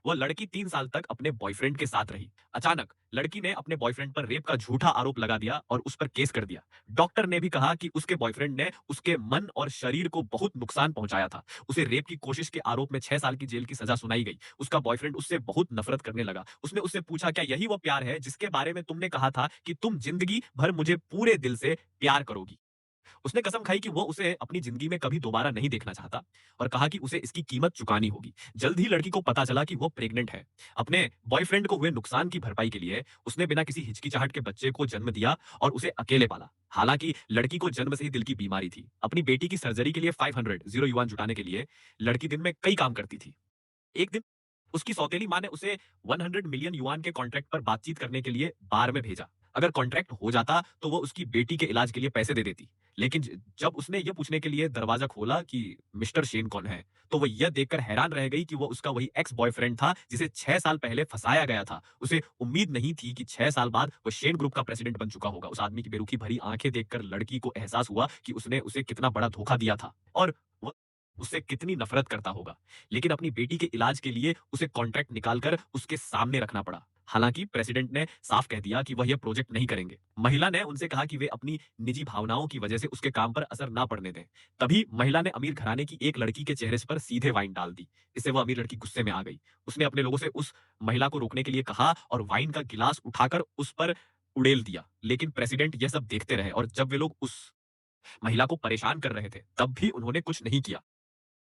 वो लड़की 3 साल तक अपने बॉयफ्रेंड के साथ रही। अचानक लड़की ने अपने बॉयफ्रेंड पर रेप का झूठा आरोप लगा दिया और उस पर केस कर दिया। डॉक्टर ने भी कहा कि उसके बॉयफ्रेंड ने उसके मन और शरीर को बहुत नुकसान पहुंचाया था। उसे रेप की कोशिश के आरोप में 6 साल की जेल की सजा सुनाई गई। उसका बॉयफ्रेंड उससे बहुत नफरत करने लगा। उसने उससे पूछा, क्या यही वो प्यार है जिसके बारे में तुमने कहा था कि तुम जिंदगी भर मुझे पूरे दिल से प्यार करोगी? उसने कसम खाई कि वो उसे अपनी जिंदगी में कभी दोबारा नहीं देखना चाहता और कहा कि उसे इसकी कीमत चुकानी होगी। जल्द ही लड़की को पता चला कि वो प्रेग्नेंट है। अपने बॉयफ्रेंड को हुए नुकसान की भरपाई के लिए उसने बिना किसी हिचकिचाहट के बच्चे को जन्म दिया और उसे अकेले पाला। हालांकि लड़की को जन्म से ही दिल की बीमारी थी। अपनी बेटी की सर्जरी के लिए 500 जीरो युआन जुटाने के लिए लड़की दिन में कई काम करती थी। एक दिन उसकी सौतेली माँ ने उसे 100 मिलियन युआन के कॉन्ट्रैक्ट पर बातचीत करने के लिए बार में भेजा। अगर कॉन्ट्रैक्ट हो जाता तो वो उसकी बेटी के इलाज के लिए पैसे दे देती। लेकिन जब उसने ये पूछने के लिए दरवाजा खोला कि मिस्टर शेन कौन है, तो वो यह देखकर हैरान रह गई कि वो उसका वही एक्स बॉयफ्रेंड था जिसे 6 साल पहले फंसाया गया था। उसे उम्मीद नहीं थी कि 6 साल बाद वो शेन ग्रुप का प्रेसिडेंट बन चुका होगा। उस आदमी की बेरुखी भरी आंखें देखकर लड़की को एहसास हुआ कि उसने उसे कितना बड़ा धोखा दिया था और वो उससे कितनी नफरत करता होगा। लेकिन अपनी बेटी के इलाज के लिए उसे कॉन्ट्रैक्ट निकालकर उसके सामने रखना पड़ा। हालांकि प्रेसिडेंट ने साफ कह दिया कि वह यह प्रोजेक्ट नहीं करेंगे। महिला ने उनसे कहा कि वे अपनी निजी भावनाओं की वजह से उसके काम पर असर ना पड़ने दें। तभी महिला ने अमीर घराने की एक लड़की के चेहरे पर सीधे वाइन डाल दी। इससे वह अमीर लड़की गुस्से में आ गई। उसने अपने लोगों से उस महिला को रोकने के लिए कहा और वाइन का गिलास उठाकर उस पर उड़ेल दिया। लेकिन प्रेसिडेंट यह सब देखते रहे और जब वे लोग उस महिला को परेशान कर रहे थे, तब भी उन्होंने कुछ नहीं किया।